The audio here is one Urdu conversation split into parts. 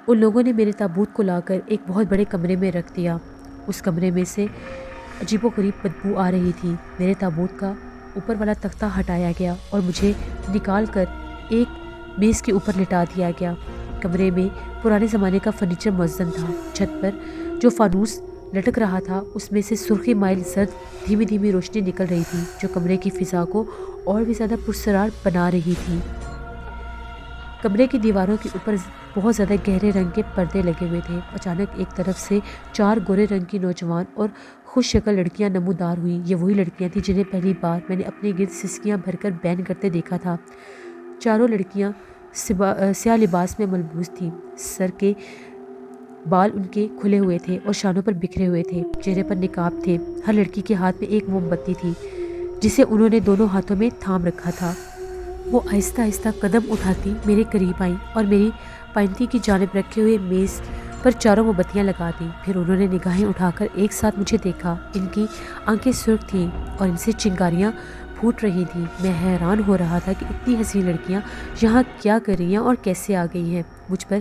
ان لوگوں نے میرے تابوت کو لا کر ایک بہت بڑے کمرے میں رکھ دیا۔ اس کمرے میں سے عجیب و غریب بدبو آ رہی تھی۔ میرے تابوت کا اوپر والا تختہ ہٹایا گیا اور مجھے نکال کر ایک میز کے اوپر لٹا دیا گیا۔ کمرے میں پرانے زمانے کا فرنیچر منظم تھا۔ چھت پر جو فانوس لٹک رہا تھا اس میں سے سرخی مائل زرد دھیمی دھیمی روشنی نکل رہی تھی جو کمرے کی فضا کو اور بھی زیادہ پرسرار بنا رہی تھی۔ کمرے کی دیواروں کے اوپر بہت زیادہ گہرے رنگ کے پردے لگے ہوئے تھے۔ اچانک ایک طرف سے 4 گورے رنگ کی نوجوان اور خوش شکل لڑکیاں نمودار ہوئیں۔ یہ وہی لڑکیاں تھیں جنہیں پہلی بار میں نے اپنے گرد سسکیاں بھر کر بین کرتے دیکھا تھا۔ چاروں لڑکیاں سیاہ لباس میں ملبوس تھیں۔ سر کے بال ان کے کھلے ہوئے تھے اور شانوں پر بکھرے ہوئے تھے۔ چہرے پر نقاب تھے۔ ہر لڑکی کے ہاتھ میں ایک موم بتی تھی جسے انہوں نے دونوں ہاتھوں میں تھام رکھا تھا۔ وہ آہستہ آہستہ قدم اٹھاتی میرے قریب آئیں اور میری پائنتی کی جانب رکھے ہوئے میز پر چاروں موم بتیاں لگا دیں۔ پھر انہوں نے نگاہیں اٹھا کر ایک ساتھ مجھے دیکھا۔ ان کی آنکھیں سرخ تھیں اور ان سے چنگاریاں پھوٹ رہی تھیں۔ میں حیران ہو رہا تھا کہ اتنی حسین لڑکیاں یہاں کیا کر رہی ہیں اور کیسے آ گئی ہیں۔ مجھ پر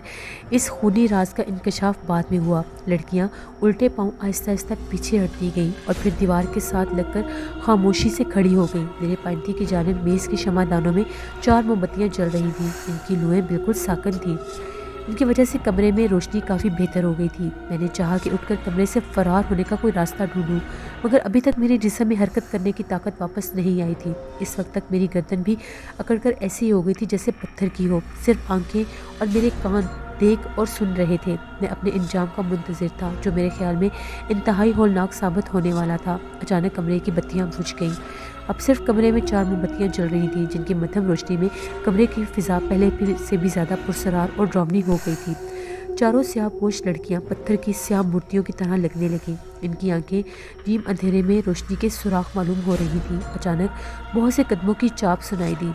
اس خونی راز کا انکشاف بعد میں ہوا۔ لڑکیاں الٹے پاؤں آہستہ آہستہ پیچھے ہٹتی گئیں اور پھر دیوار کے ساتھ لگ کر خاموشی سے کھڑی ہو گئیں۔ میرے پائنتی کی جانب میز کی شمع دانوں میں 4 موم بتیاں جل رہی تھیں۔ ان کی لوئیں بالکل ساکن تھیں۔ ان کی وجہ سے کمرے میں روشنی کافی بہتر ہو گئی تھی۔ میں نے چاہا کہ اٹھ کر کمرے سے فرار ہونے کا کوئی راستہ ڈھونڈوں، مگر ابھی تک میرے جسم میں حرکت کرنے کی طاقت واپس نہیں آئی تھی۔ اس وقت تک میری گردن بھی اکڑ کر ایسی ہو گئی تھی جیسے پتھر کی ہو۔ صرف آنکھیں اور میرے کان دیکھ اور سن رہے تھے۔ میں اپنے انجام کا منتظر تھا جو میرے خیال میں انتہائی ہولناک ثابت ہونے والا تھا۔ اچانک کمرے کی بتیاں بجھ گئیں۔ اب صرف کمرے میں 4 موم بتیاں جل رہی تھیں جن کی مدھم روشنی میں کمرے کی فضا پہلے سے بھی زیادہ پرسرار اور ڈراؤنی ہو گئی تھی۔ چاروں سیاہ پوش لڑکیاں پتھر کی سیاہ مورتیوں کی طرح لگنے لگیں۔ ان کی آنکھیں نیم اندھیرے میں روشنی کے سوراخ معلوم ہو رہی تھیں۔ اچانک بہت سے قدموں کی چاپ سنائی دی۔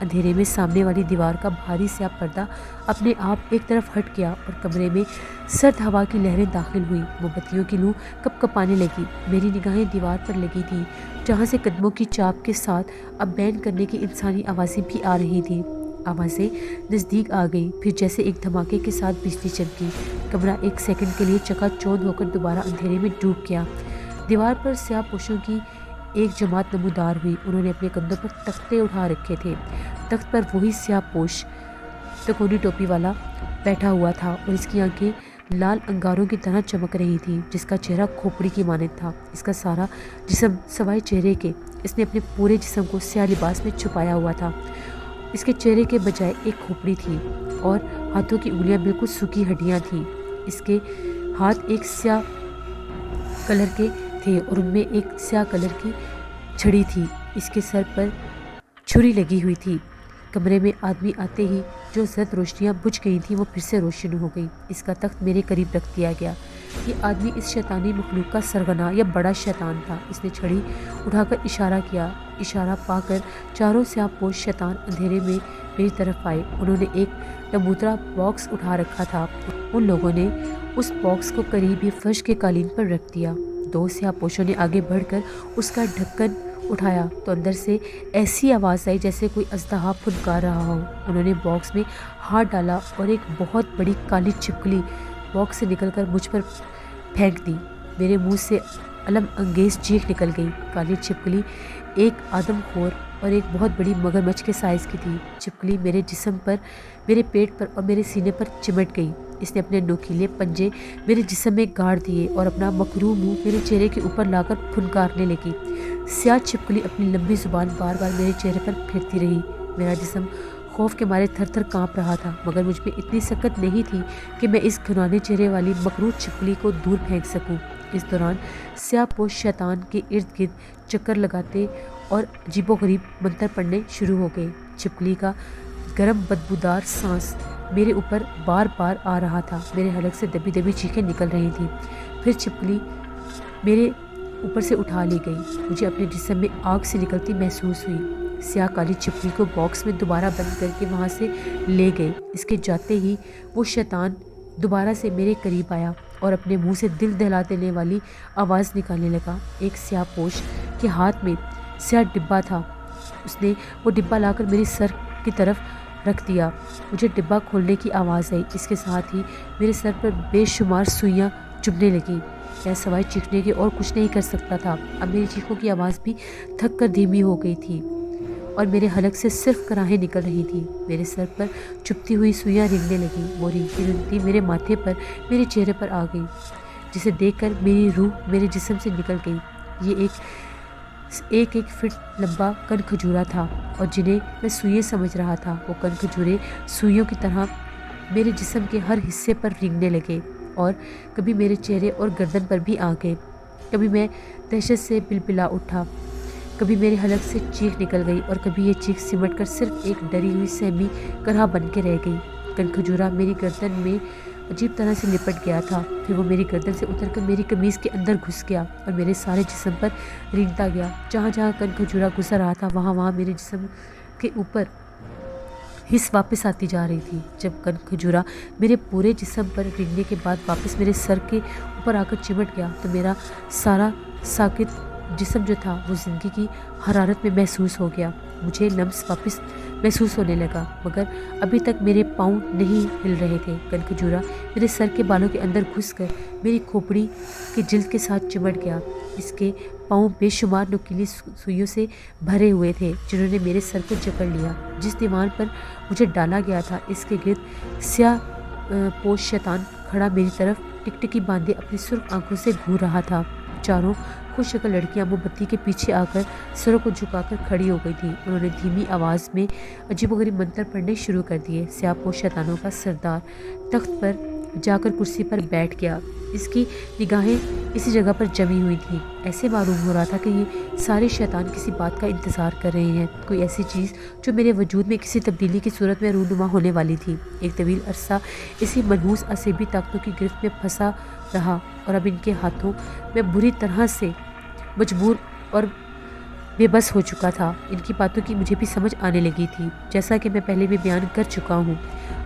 اندھیرے میں سامنے والی دیوار کا بھاری سیاہ پردہ اپنے آپ ایک طرف ہٹ گیا اور کمرے میں سرد ہوا کی لہریں داخل ہوئیں۔ موم بتیوں کی لو کپ کپانے لگی۔ میری نگاہیں دیوار پر لگی تھیں جہاں سے قدموں کی چاپ کے ساتھ اب بین کرنے کی انسانی آوازیں بھی آ رہی تھیں۔ آوازیں نزدیک آ گئیں، پھر جیسے ایک دھماکے کے ساتھ بجلی چمکی۔ کمرہ ایک سیکنڈ کے لیے چکا چوندھ ہو کر دوبارہ اندھیرے میں ڈوب گیا۔ دیوار پر سیاہ پوشوں کی ایک جماعت نمودار ہوئی۔ انہوں نے اپنے کندھوں پر تختے اٹھا رکھے تھے۔ تخت پر وہی سیاہ پوش تکونی ٹوپی والا بیٹھا ہوا تھا اور اس کی آنکھیں لال انگاروں کی طرح چمک رہی تھیں، جس کا چہرہ کھوپڑی کی مانند تھا۔ اس کا سارا جسم سوائے چہرے کے، اس نے اپنے پورے جسم کو سیاہ لباس میں چھپایا ہوا تھا۔ اس کے چہرے کے بجائے ایک کھوپڑی تھی اور ہاتھوں کی انگلیاں بالکل سوکھی ہڈیاں تھیں۔ اس کے ہاتھ ایک سیاہ کلر کے تھے اور ان میں ایک سیاہ کلر کی چھڑی تھی۔ اس کے سر پر چھری لگی ہوئی تھی۔ کمرے میں آدمی آتے ہی جو زرد روشنیاں بجھ گئی تھیں وہ پھر سے روشن ہو گئی۔ اس کا تخت میرے قریب رکھ دیا گیا۔ یہ آدمی اس شیطانی مخلوق کا سرغنہ یا بڑا شیطان تھا۔ اس نے چھڑی اٹھا کر اشارہ کیا۔ اشارہ پا کر چاروں سیاہ پوش شیطان اندھیرے میں میری طرف آئے۔ انہوں نے ایک نمودرا باکس اٹھا رکھا تھا۔ ان لوگوں نے اس باکس کو قریب ہی فرش کے قالین پر رکھ دیا۔ 2 سیاہ پوشوں نے آگے بڑھ کر اس کا ڈھکن اٹھایا تو اندر سے ایسی آواز آئی جیسے کوئی اژدہا پھنکار رہا ہو۔ انہوں نے باکس میں ہاتھ ڈالا اور ایک بہت بڑی کالی چھپکلی باکس سے نکل کر مجھ پر پھینک دی۔ میرے منہ سے الم انگیز چیخ نکل گئی۔ کالی چھپکلی ایک آدم خور اور ایک بہت بڑی مگرمچھ کے سائز کی تھی۔ چھپکلی میرے جسم پر، میرے پیٹ پر اور میرے سینے پر چمٹ گئی۔ اس نے اپنے نوکیلے پنجے میرے جسم میں گاڑ دیے اور اپنا مکروہ منہ میرے چہرے کے اوپر لا کر پھنکارنے لگی۔ سیاہ چھپکلی اپنی لمبی زبان بار بار میرے چہرے پر پھیرتی رہی۔ میرا جسم خوف کے مارے تھر تھر کانپ رہا تھا، مگر مجھ میں اتنی سکت نہیں تھی کہ میں اس گھنانے چہرے والی مکروہ چھپکلی کو دور پھینک سکوں۔ اس دوران سیاہ پوش شیطان کے ارد گرد چکر لگاتے اور عجیب و غریب منتر پڑھنے شروع ہو گئے۔ چھپکلی کا گرم بدبودار سانس میرے اوپر بار بار آ رہا تھا۔ میرے حلق سے دبی دبی چیخیں نکل رہی تھیں۔ پھر چھپکلی میرے اوپر سے اٹھا لی گئی۔ مجھے اپنے جسم میں آگ سے نکلتی محسوس ہوئی۔ سیاہ کالی چھپکلی کو باکس میں دوبارہ بند کر کے وہاں سے لے گئے۔ اس کے جاتے ہی وہ شیطان دوبارہ سے میرے قریب آیا اور اپنے منہ سے دل دہلا دینے والی آواز نکالنے لگا۔ ایک سیاہ پوش کے ہاتھ میں سیاہ ڈبہ تھا۔ اس نے وہ ڈبہ لا کر میری سر کی طرف رکھ دیا۔ مجھے ڈبہ کھولنے کی آواز آئی، اس کے ساتھ ہی میرے سر پر بے شمار سوئیاں چبھنے لگیں۔ میں سوائے چیخنے کے اور کچھ نہیں کر سکتا تھا۔ اب میری چیخوں کی آواز بھی تھک کر دھیمی ہو گئی تھی اور میرے حلق سے صرف کراہیں نکل رہی تھی۔ میرے سر پر چبھتی ہوئی سوئیاں رنگنے لگیں، وہ رنگتی رنگتی میرے ماتھے پر، میرے چہرے پر آ گئی، جسے دیکھ کر میری روح میرے جسم سے نکل گئی۔ یہ ایک فٹ لمبا کن کھجورا تھا اور جنہیں میں سوئیاں سمجھ رہا تھا، وہ کن کھجورے سوئیوں کی طرح میرے جسم کے ہر حصے پر رنگنے لگے اور کبھی میرے چہرے اور گردن پر بھی آ گئے۔ کبھی میں دہشت سے بلبلا اٹھا، کبھی میرے حلق سے چیخ نکل گئی اور کبھی یہ چیخ سمٹ کر صرف ایک ڈری ہوئی سہمی کرہ بن کے رہ گئی۔ کن کھجورا میری گردن میں عجیب طرح سے لپٹ گیا تھا، پھر وہ میری گردن سے اتر کر میری قمیض کے اندر گھس گیا اور میرے سارے جسم پر رینگتا گیا۔ جہاں جہاں کن کھجورا گزر رہا تھا، وہاں وہاں میرے جسم کے اوپر حس واپس آتی جا رہی تھی۔ جب کن کھجورا میرے پورے جسم پر رنگنے کے بعد واپس میرے سر کے اوپر آ کر چمٹ گیا تو میرا سارا ساکت جسم جو تھا وہ زندگی کی حرارت میں محسوس ہو گیا۔ مجھے لمس واپس محسوس ہونے لگا، مگر ابھی تک میرے پاؤں نہیں ہل رہے تھے۔ کن کھجورا میرے سر کے بالوں کے اندر گھس کر میری کھوپڑی کے جلد کے ساتھ چمٹ گیا۔ اس کے پاؤں بے شمار نوکیلی سوئیوں سے بھرے ہوئے تھے جنہوں نے میرے سر کو جکڑ لیا۔ جس دیوار پر مجھے ڈالا گیا تھا، اس کے گرد سیاہ پوش شیطان کھڑا میری طرف ٹکٹکی باندھے اپنی سرخ آنکھوں سے گھور رہا تھا۔ چاروں خوش شکل لڑکیاں موم بتی کے پیچھے آ کر سروں کو جھکا کر کھڑی ہو گئی تھیں۔ انہوں نے دھیمی آواز میں عجیب و غریب منتر پڑھنے شروع کر دیے۔ سیاہ پوش شیطانوں کا سردار تخت پر جا کر کرسی پر بیٹھ گیا۔ اس کی نگاہیں اسی جگہ پر جمی ہوئی تھیں۔ ایسے معلوم ہو رہا تھا کہ یہ سارے شیطان کسی بات کا انتظار کر رہے ہیں، کوئی ایسی چیز جو میرے وجود میں کسی تبدیلی کی صورت میں رونما ہونے والی تھی۔ ایک طویل عرصہ اسی منحوس عصبی طاقتوں کی گرفت میں پھنسا رہا اور اب ان کے ہاتھوں میں بری طرح سے مجبور اور بے بس ہو چکا تھا۔ ان کی باتوں کی مجھے بھی سمجھ آنے لگی تھی، جیسا کہ میں پہلے بھی بیان کر چکا ہوں۔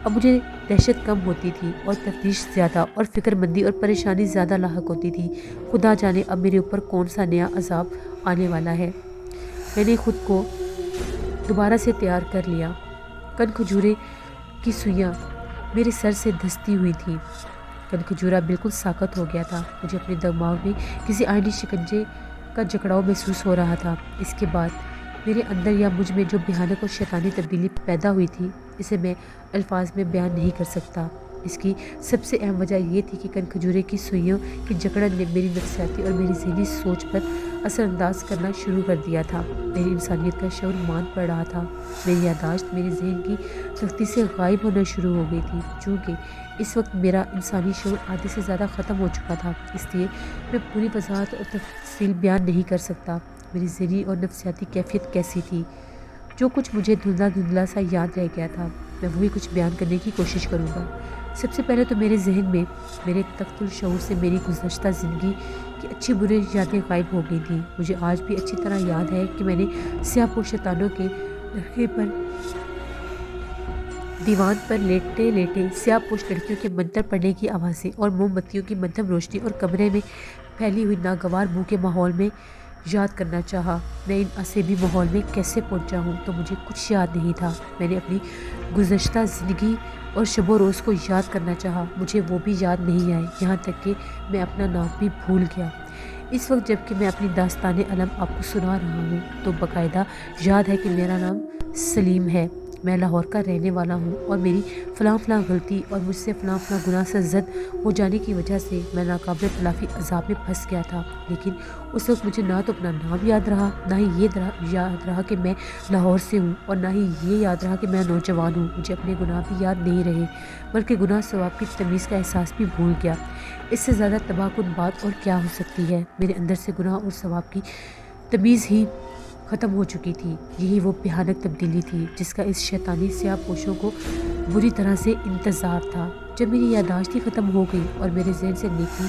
اب مجھے دہشت کم ہوتی تھی اور تفتیش زیادہ اور فکر مندی اور پریشانی زیادہ لاحق ہوتی تھی۔ خدا جانے اب میرے اوپر کون سا نیا عذاب آنے والا ہے۔ میں نے خود کو دوبارہ سے تیار کر لیا۔ کن کھجورے کی سوئیاں میرے سر سے دھستی ہوئی تھیں۔ کن کھجورا بالکل ساکت ہو گیا تھا۔ مجھے اپنے دماغ میں کسی آئینی شکنجے کا جکڑاؤ محسوس ہو رہا تھا۔ اس کے بعد میرے اندر یا مجھ میں جو بھیانک اور شیطانی تبدیلی پیدا ہوئی تھی، اسے میں الفاظ میں بیان نہیں کر سکتا۔ اس کی سب سے اہم وجہ یہ تھی کہ کن کھجورے کی سوئیوں کی جکڑن نے میری نفسیاتی اور میری ذہنی سوچ پر اثر انداز کرنا شروع کر دیا تھا۔ میری انسانیت کا شعور مان پڑ رہا تھا۔ میری یادداشت میرے ذہن کی تختی سے غائب ہونا شروع ہو گئی تھی۔ چونکہ اس وقت میرا انسانی شعور آدھے سے زیادہ ختم ہو چکا تھا، اس لیے میں پوری وضاحت اور تفصیل بیان نہیں کر سکتا۔ میری ذہنی اور نفسیاتی کیفیت کیسی تھی، جو کچھ مجھے دھندلا دھندلا سا یاد رہ گیا تھا، میں وہی کچھ بیان کرنے کی کوشش کروں گا۔ سب سے پہلے تو میرے ذہن میں میرے تخت الشعور سے میری گزشتہ زندگی کی اچھی بری یادیں غائب ہو گئی تھیں۔ مجھے آج بھی اچھی طرح یاد ہے کہ میں نے سیاہ پوش شیطانوں کے لڑکے پر دیوان پر لیٹے لیٹے سیاہ پوش لڑکیوں کے منتر پڑھنے کی آوازیں اور موم بتیوں کی مدھم روشنی اور کمرے میں پھیلی ہوئی ناگوار بو کے ماحول میں یاد کرنا چاہا۔ میں ان عصبی ماحول میں کیسے پہنچا ہوں تو مجھے کچھ یاد نہیں تھا۔ میں نے اپنی گزشتہ زندگی اور شب و روز کو یاد کرنا چاہا، مجھے وہ بھی یاد نہیں آئے، یہاں تک کہ میں اپنا نام بھی بھول گیا۔ اس وقت جب کہ میں اپنی داستان علم آپ کو سنا رہا ہوں تو باقاعدہ یاد ہے کہ میرا نام سلیم ہے، میں لاہور کا رہنے والا ہوں اور میری فلاں فلاں غلطی اور مجھ سے فلاں فلاں گناہ سے زد ہو جانے کی وجہ سے میں ناقابل تلافی عذاب میں پھنس گیا تھا۔ لیکن اس وقت مجھے نہ تو اپنا نام یاد رہا، نہ ہی یہ یاد رہا کہ میں لاہور سے ہوں، اور نہ ہی یہ یاد رہا کہ میں نوجوان ہوں۔ مجھے اپنے گناہ بھی یاد نہیں رہے، بلکہ گناہ ثواب کی تمیز کا احساس بھی بھول گیا۔ اس سے زیادہ تباہ کن بات اور کیا ہو سکتی ہے؟ میرے اندر سے گناہ اور ثواب کی تمیز ہی ختم ہو چکی تھی۔ یہی وہ بھیانک تبدیلی تھی جس کا اس شیطانی سیاہ پوشوں کو بری طرح سے انتظار تھا۔ جب میری یادداشت ہی ختم ہو گئی اور میرے ذہن سے نیکی،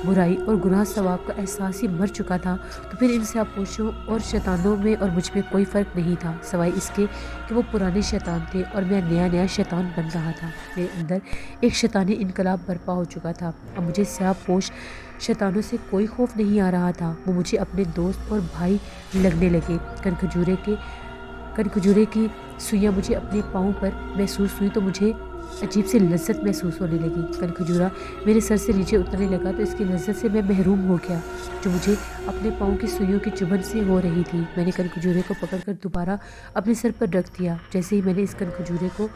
برائی اور گناہ ثواب کا احساس ہی مر چکا تھا، تو پھر ان سیاہ پوشوں اور شیطانوں میں اور مجھ میں کوئی فرق نہیں تھا، سوائے اس کے کہ وہ پرانے شیطان تھے اور میں نیا شیطان بن رہا تھا۔ میرے اندر ایک شیطانی انقلاب برپا ہو چکا تھا۔ اب مجھے سیاہ پوش شیطانوں سے کوئی خوف نہیں آ رہا تھا، وہ مجھے اپنے دوست اور بھائی لگنے لگے۔ کن کن کھجورے کی سوئیاں مجھے اپنے پاؤں پر محسوس ہوئی تو مجھے عجیب سی لذت محسوس ہونے لگی۔ کن کھجورا میرے سر سے نیچے اترنے لگا تو اس کی لذت سے میں محروم ہو گیا جو مجھے اپنے پاؤں کی سوئیوں کی چبھن سے ہو رہی تھی۔ میں نے کن کھجورے کو پکڑ کر دوبارہ اپنے سر پر رکھ دیا۔ جیسے ہی میں نے اس کن کھجورے کو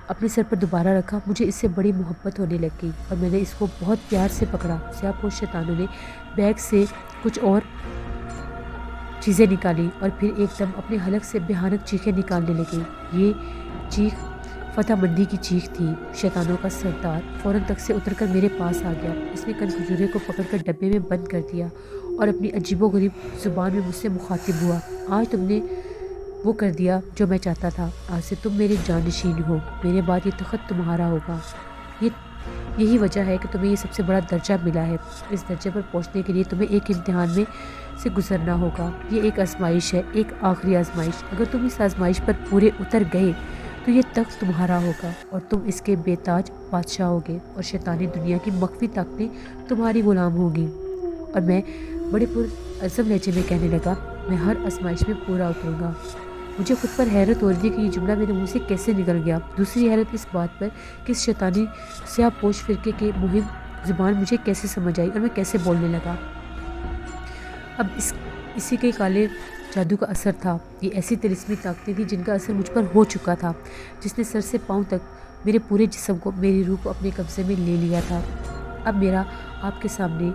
اپنے سر پر دوبارہ رکھا مجھے اس سے بڑی محبت ہونے لگ گئی اور میں نے اس کو بہت پیار سے پکڑا۔ سیاہ پوش شیطانوں نے بیگ سے کچھ اور چیزیں نکالی اور پھر ایک دم اپنے حلق سے بھیانک چیخیں نکالنے لگے۔ یہ چیخ فتح مندی کی چیخ تھی۔ شیطانوں کا سردار فوراً تخت سے اتر کر میرے پاس آ گیا۔ اس نے کن کھجورے کو پکڑ کر ڈبے میں بند کر دیا اور اپنی عجیب و غریب زبان میں مجھ سے مخاطب ہوا۔ آج تم نے وہ کر دیا جو میں چاہتا تھا۔ آج سے تم میرے جانشین ہو۔ میرے بعد یہ تخت تمہارا ہوگا۔ یہی وجہ ہے کہ تمہیں یہ سب سے بڑا درجہ ملا ہے۔ اس درجے پر پہنچنے کے لیے تمہیں ایک امتحان میں سے گزرنا ہوگا۔ یہ ایک آزمائش ہے، ایک آخری آزمائش۔ اگر تم اس آزمائش پر پورے اتر گئے تو یہ تخت تمہارا ہوگا اور تم اس کے بے تاج بادشاہ ہوگے اور شیطانی دنیا کی مخفی طاقتیں تمہاری غلام ہوگی۔ اور میں بڑے پرعزم لہجے میں کہنے لگا، میں ہر آزمائش میں پورا اتروں گا۔ مجھے خود پر حیرت ہو رہی تھی کہ یہ جملہ میرے منہ سے کیسے نکل گیا۔ دوسری حیرت اس بات پر کہ اس شیطانی سیاہ پوش فرقے کے مہم زبان مجھے کیسے سمجھ آئی اور میں کیسے بولنے لگا۔ اب اسی کے کالے جادو کا اثر تھا۔ یہ ایسی طلسمی طاقتیں تھیں جن کا اثر مجھ پر ہو چکا تھا، جس نے سر سے پاؤں تک میرے پورے جسم کو، میری روح کو اپنے قبضے میں لے لیا تھا۔ اب میرا آپ کے سامنے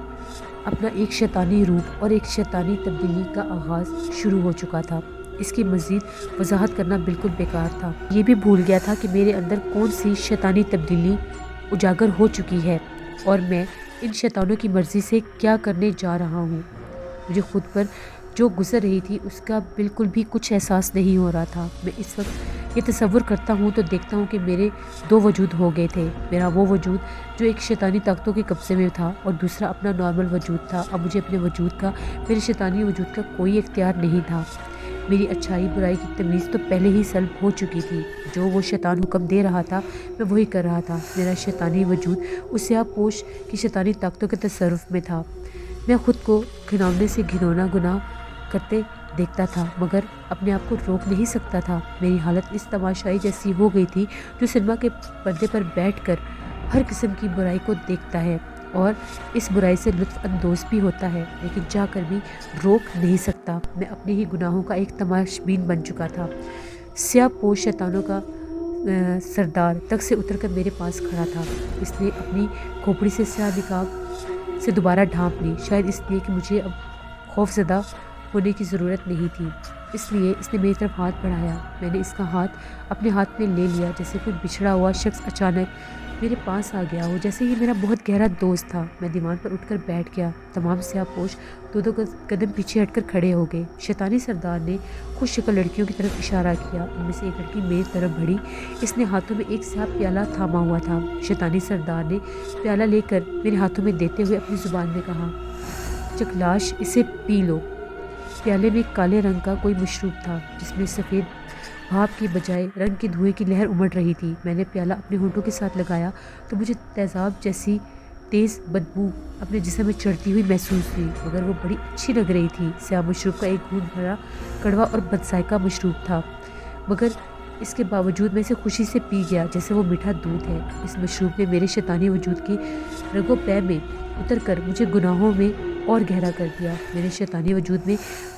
اپنا ایک شیطانی روپ اور ایک شیطانی تبدیلی کا آغاز شروع ہو چکا تھا۔ اس کی مزید وضاحت کرنا بالکل بیکار تھا۔ یہ بھی بھول گیا تھا کہ میرے اندر کون سی شیطانی تبدیلی اجاگر ہو چکی ہے اور میں ان شیطانوں کی مرضی سے کیا کرنے جا رہا ہوں۔ مجھے خود پر جو گزر رہی تھی اس کا بالکل بھی کچھ احساس نہیں ہو رہا تھا۔ میں اس وقت یہ تصور کرتا ہوں تو دیکھتا ہوں کہ میرے دو وجود ہو گئے تھے۔ میرا وہ وجود جو ایک شیطانی طاقتوں کے قبضے میں تھا اور دوسرا اپنا نارمل وجود تھا۔ اب مجھے اپنے وجود کا، میرے شیطانی وجود کا کوئی اختیار نہیں تھا۔ میری اچھائی برائی کی تمیز تو پہلے ہی سلب ہو چکی تھی۔ جو وہ شیطان حکم دے رہا تھا میں وہی کر رہا تھا۔ میرا شیطانی وجود اس سیاہ پوش کی شیطانی طاقتوں کے تصرف میں تھا۔ میں خود کو گھناؤنے سے گھناؤنا گناہ کرتے دیکھتا تھا مگر اپنے آپ کو روک نہیں سکتا تھا۔ میری حالت اس تماشائی جیسی ہو گئی تھی جو سنیما کے پردے پر بیٹھ کر ہر قسم کی برائی کو دیکھتا ہے اور اس برائی سے لطف اندوز بھی ہوتا ہے لیکن چاہ کر بھی روک نہیں سکتا۔ میں اپنے ہی گناہوں کا ایک تماشبین بن چکا تھا۔ سیاہ پوش شیطانوں کا سردار تخت سے اتر کر میرے پاس کھڑا تھا۔ اس نے اپنی کھوپڑی سے سیاہ نقاب سے دوبارہ ڈھانپ لی، شاید اس لیے کہ مجھے اب خوف زدہ ہونے کی ضرورت نہیں تھی۔ اس لیے اس نے میری طرف ہاتھ بڑھایا۔ میں نے اس کا ہاتھ اپنے ہاتھ میں لے لیا جیسے کوئی بچھڑا ہوا شخص اچانک میرے پاس آ گیا ہو، جیسے یہ میرا بہت گہرا دوست تھا۔ میں دیوان پر اٹھ کر بیٹھ گیا۔ تمام سیاہ پوش دو قدم پیچھے ہٹ کر کھڑے ہو گئے۔ شیطانی سردار نے خوش شکل لڑکیوں کی طرف اشارہ کیا۔ ان میں سے ایک لڑکی میری طرف بڑھی۔ اس نے ہاتھوں میں ایک سیاہ پیالہ تھاما ہوا تھا۔ شیطانی سردار نے پیالہ لے کر میرے ہاتھوں میں دیتے ہوئے اپنی زبان میں کہا، چکلاش، اسے پی لو۔ پیالے میں کالے رنگ کا کوئی مشروب تھا جس میں سفید بھاپ کی بجائے رنگ کی دھوئیں کی لہر امڑ رہی تھی۔ میں نے پیالہ اپنے ہونٹوں کے ساتھ لگایا تو مجھے تیزاب جیسی تیز بدبو اپنے جسم میں چڑھتی ہوئی محسوس ہوئی مگر وہ بڑی اچھی لگ رہی تھی۔ سیاہ مشروب کا ایک گھونٹ بڑا کڑوا اور بدذائقہ مشروب تھا مگر اس کے باوجود میں اسے خوشی سے پی گیا جیسے وہ میٹھا دودھ ہے۔ اس مشروب نے میرے شیطانی وجود کی رگ و پے میں اتر کر مجھے گناہوں میں اور گہرا کر دیا۔ میرے شیطانی وجود میں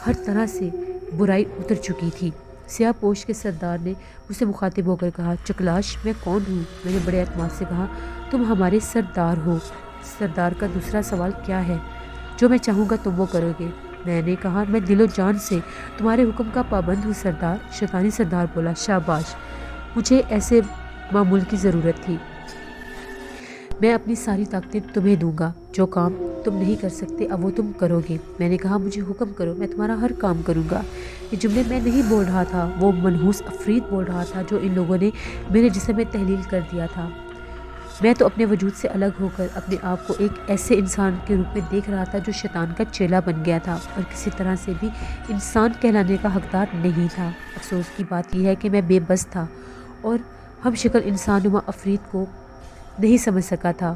ہر طرح سے برائی اتر چکی تھی۔ سیاہ پوش کے سردار نے مجھ سے مخاطب ہو کر کہا، چکلاش، میں کون ہوں؟ میں نے بڑے اعتماد سے کہا، تم ہمارے سردار ہو۔ سردار کا دوسرا سوال کیا ہے؟ جو میں چاہوں گا تم وہ کرو گے۔ میں نے کہا، میں دل و جان سے تمہارے حکم کا پابند ہوں سردار۔ شیطانی سردار بولا، شاباش، مجھے ایسے معمول کی ضرورت تھی۔ میں اپنی ساری طاقتیں تمہیں دوں گا۔ جو کام تم نہیں کر سکتے اب وہ تم کرو گے۔ میں نے کہا، مجھے حکم کرو، میں تمہارا ہر کام کروں گا۔ یہ جملے میں نہیں بول رہا تھا، وہ منحوس عفریت بول رہا تھا جو ان لوگوں نے میرے جسم میں تحلیل کر دیا تھا۔ میں تو اپنے وجود سے الگ ہو کر اپنے آپ کو ایک ایسے انسان کے روپ میں دیکھ رہا تھا جو شیطان کا چیلا بن گیا تھا اور کسی طرح سے بھی انسان کہلانے کا حقدار نہیں تھا۔ افسوس کی بات یہ ہے کہ میں بے بس تھا اور ہم شکل انسان نما عفریت کو نہیں سمجھ سکا تھا۔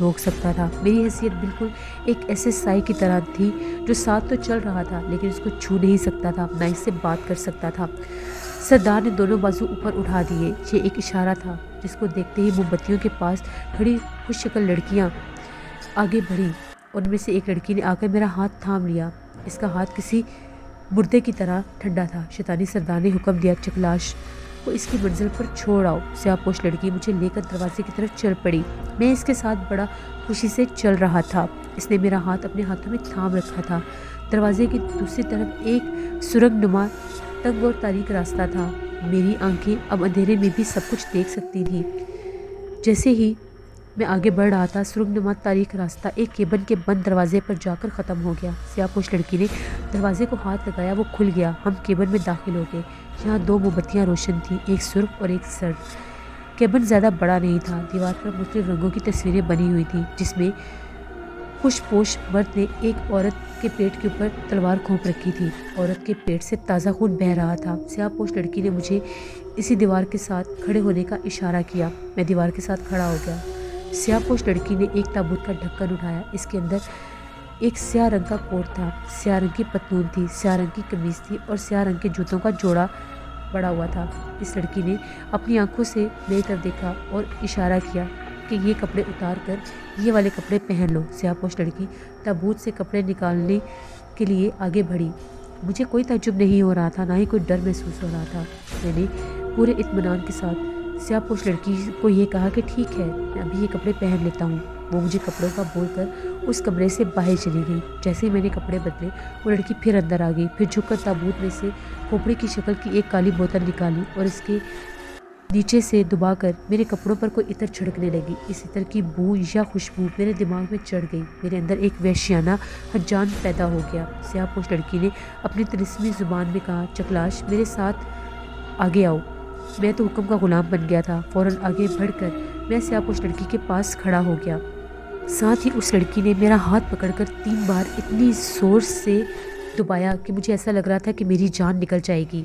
روک سکتا تھا۔ میری حیثیت بالکل ایک ایسے سائے کی طرح تھی جو ساتھ تو چل رہا تھا لیکن اس کو چھو نہیں سکتا تھا، نہ اس سے بات کر سکتا تھا۔ سردار نے دونوں بازو اوپر اٹھا دیے۔ یہ ایک اشارہ تھا جس کو دیکھتے ہی موم بتیوں کے پاس کھڑی خوش شکل لڑکیاں آگے بڑھیں۔ ان میں سے ایک لڑکی نے آ کر میرا ہاتھ تھام لیا۔ اس کا ہاتھ کسی مردے کی طرح ٹھنڈا تھا۔ شیطانی سردار نے حکم دیا، چکلاش کو اس کی منزل پر چھوڑ آؤ۔ سیاہ پوش لڑکی مجھے لے کر دروازے کی طرف چل پڑی۔ میں اس کے ساتھ بڑا خوشی سے چل رہا تھا۔ اس نے میرا ہاتھ اپنے ہاتھوں میں تھام رکھا تھا۔ دروازے کی دوسری طرف ایک سرنگ نما تنگ اور تاریک راستہ تھا۔ میری آنکھیں اب اندھیرے میں بھی سب کچھ دیکھ سکتی تھیں۔ جیسے ہی میں آگے بڑھ رہا تھا، سرنگ نما تاریک راستہ ایک کیبن کے بند دروازے پر جا کر ختم ہو گیا۔ سیاہ پوش لڑکی نے دروازے کو ہاتھ لگایا، وہ کھل گیا۔ ہم کیبن میں داخل ہو گئے۔ یہاں 2 موم بتیاں روشن تھیں، ایک سرخ اور ایک زرد۔ کیبن زیادہ بڑا نہیں تھا۔ دیوار پر مختلف رنگوں کی تصویریں بنی ہوئی تھیں جس میں خوش پوش مرد نے ایک عورت کے پیٹ کے اوپر تلوار کھونپ رکھی تھی۔ عورت کے پیٹ سے تازہ خون بہہ رہا تھا۔ سیاہ پوش لڑکی نے مجھے اسی دیوار کے ساتھ کھڑے ہونے کا اشارہ کیا۔ میں دیوار کے ساتھ کھڑا ہو گیا۔ سیاہ پوش لڑکی نے ایک تابوت کا ڈھکن اٹھایا۔ اس کے اندر ایک سیاہ رنگ کا کوٹ تھا، سیاہ رنگ کی پتلون تھی، سیاہ رنگ کی قمیض تھی اور سیاہ رنگ کے جوتوں کا جوڑا پڑا ہوا تھا۔ اس لڑکی نے اپنی آنکھوں سے میری طرف دیکھا اور اشارہ کیا کہ یہ کپڑے اتار کر یہ والے کپڑے پہن لو۔ سیاہ پوش لڑکی تابوت سے کپڑے نکالنے کے لیے آگے بڑھی۔ مجھے کوئی تعجب نہیں ہو رہا تھا، نہ ہی کوئی ڈر محسوس ہو رہا تھا۔ میں نے پورے اطمینان کے ساتھ سیاہ پوش لڑکی کو یہ کہا کہ ٹھیک ہے، میں ابھی یہ کپڑے پہن لیتا ہوں۔ وہ مجھے کپڑوں کا بول کر اس کمرے سے باہر چلی گئی۔ جیسے ہی میں نے کپڑے بدلے، وہ لڑکی پھر اندر آ گئی، پھر جھک کر تابوت میں سے کھوپڑی کی شکل کی ایک کالی بوتل نکالی اور اس کے نیچے سے دبا کر میرے کپڑوں پر کوئی عطر چھڑکنے لگی۔ اس عطر کی بو یا خوشبو میرے دماغ میں چڑھ گئی۔ میرے اندر ایک وحشیانہ ہیجان پیدا ہو گیا۔ سیاہ پوش لڑکی نے اپنی طلسمی زبان میں کہا، چکلاش میرے ساتھ آگے آؤ۔ میں تو حکم کا غلام بن گیا تھا۔ فوراً آگے بڑھ کر میں سیاہ پوش لڑکی کے پاس کھڑا ہو گیا۔ ساتھ ہی اس لڑکی نے میرا ہاتھ پکڑ کر 3 بار اتنی زور سے دبایا کہ مجھے ایسا لگ رہا تھا کہ میری جان نکل جائے گی۔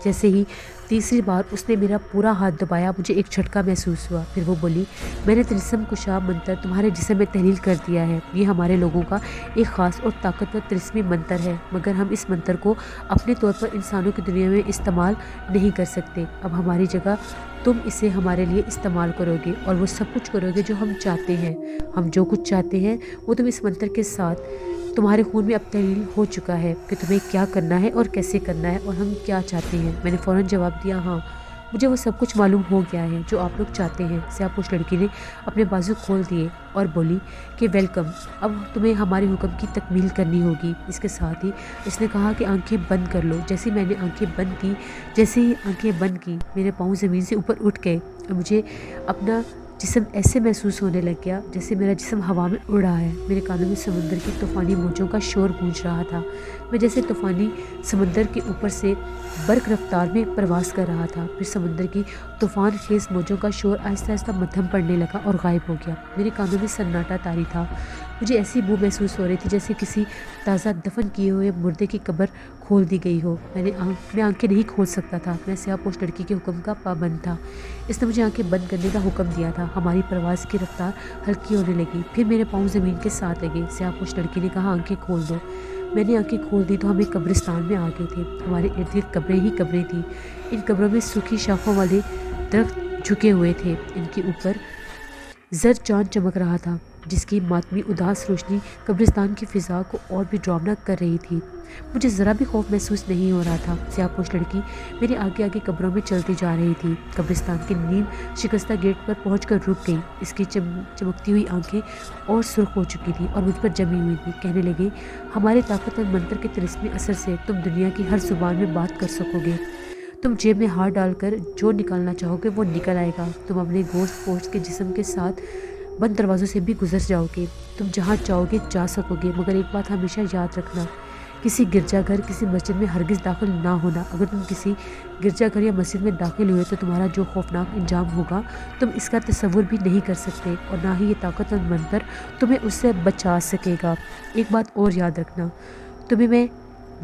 جیسے ہی تیسری بار اس نے میرا پورا ہاتھ دبایا، مجھے ایک جھٹکا محسوس ہوا۔ پھر وہ بولی، میں نے طلسم کشا منتر تمہارے جسم میں تحلیل کر دیا ہے۔ یہ ہمارے لوگوں کا ایک خاص اور طاقتور طلسمی منتر ہے، مگر ہم اس منتر کو اپنے طور پر انسانوں کی دنیا میں استعمال نہیں کر سکتے۔ اب ہماری جگہ تم اسے ہمارے لیے استعمال کرو گے اور وہ سب کچھ کرو گے جو ہم چاہتے ہیں۔ ہم جو کچھ چاہتے ہیں وہ تم اس منتر کے ساتھ تمہارے خون میں اب تحلیل ہو چکا ہے کہ تمہیں کیا کرنا ہے اور کیسے کرنا ہے اور ہم کیا چاہتے ہیں۔ میں نے فوراً جواب دیا، ہاں مجھے وہ سب کچھ معلوم ہو گیا ہے جو آپ لوگ چاہتے ہیں۔ سیاہ پوش لڑکی نے اپنے بازو کھول دیے اور بولی کہ ویلکم، اب تمہیں ہمارے حکم کی تکمیل کرنی ہوگی۔ اس کے ساتھ ہی اس نے کہا کہ آنکھیں بند کر لو۔ جیسے میں نے آنکھیں بند کی، جیسے ہی آنکھیں بند کی، میرے پاؤں زمین سے اوپر اٹھ گئے اور مجھے اپنا جسم ایسے محسوس ہونے لگ گیا جیسے میرا جسم ہوا میں اڑ رہا ہے۔ میرے کانوں میں سمندر کی طوفانی موجوں کا شور گونج رہا تھا۔ میں جیسے طوفانی سمندر کے اوپر سے برق رفتار میں پرواز کر رہا تھا۔ پھر سمندر کی طوفان خیز موجوں کا شور آہستہ آہستہ مدھم پڑنے لگا اور غائب ہو گیا۔ میرے کانوں میں سناٹا طاری تھا۔ مجھے ایسی بو محسوس ہو رہی تھی جیسے کسی تازہ دفن کیے ہوئے مردے کی قبر کھول دی گئی ہو۔ میں آنکھیں نہیں کھول سکتا تھا۔ میں سیاہ پوش لڑکی کے حکم کا پابند تھا۔ اس نے مجھے آنکھیں بند کرنے کا حکم دیا تھا۔ ہماری پرواز کی رفتار ہلکی ہونے لگی، پھر میرے پاؤں زمین کے ساتھ لگے۔ سیاہ پوش لڑکی نے کہا، آنکھیں کھول دو۔ میں نے آنکھیں کھول دی تو ہم ایک قبرستان میں آ گئے تھے۔ ہمارے ارد گرد قبریں ہی قبریں تھیں۔ ان قبروں میں سوکھی شاخوں والے درخت جھکے ہوئے تھے۔ ان کے اوپر زرد چاند چمک رہا تھا جس کی ماتمی اداس روشنی قبرستان کی فضا کو اور بھی ڈراؤنا کر رہی تھی۔ مجھے ذرا بھی خوف محسوس نہیں ہو رہا تھا۔ سیاہ پوش لڑکی میرے آگے آگے قبروں میں چلتی جا رہی تھی۔ قبرستان کے نیم شکستہ گیٹ پر پہنچ کر رک گئی۔ اس کی چمکتی ہوئی آنکھیں اور سرخ ہو چکی تھیں اور مجھ پر جمی ہوئی تھی۔ کہنے لگے، ہمارے طاقتور منتر کے طلسمی اثر سے تم دنیا کی ہر زبان میں بات کر سکو گے۔ تم جیب میں ہاتھ ڈال کر جو نکالنا چاہو گے وہ نکل آئے گا۔ تم اپنے گوشت پوشت کے جسم کے ساتھ بند دروازوں سے بھی گزر جاؤ گے۔ تم جہاں چاہو گے جا سکو گے، مگر ایک بات ہمیشہ یاد رکھنا، کسی گرجا گھر کسی مسجد میں ہرگز داخل نہ ہونا۔ اگر تم کسی گرجا گھر یا مسجد میں داخل ہوئے تو تمہارا جو خوفناک انجام ہوگا تم اس کا تصور بھی نہیں کر سکتے، اور نہ ہی یہ طاقتور منتر تمہیں اس سے بچا سکے گا۔ ایک بات اور یاد رکھنا، تمہیں میں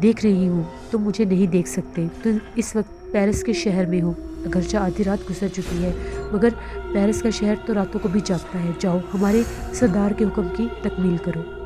دیکھ رہی ہوں، تم مجھے نہیں دیکھ سکتے۔ تم اس وقت پیرس کے شہر میں ہو، اگرچہ آدھی رات گزر چکی ہے، مگر پیرس کا شہر تو راتوں کو بھی جاگتا ہے۔ جاؤ، ہمارے سردار کے حکم کی تکمیل کرو۔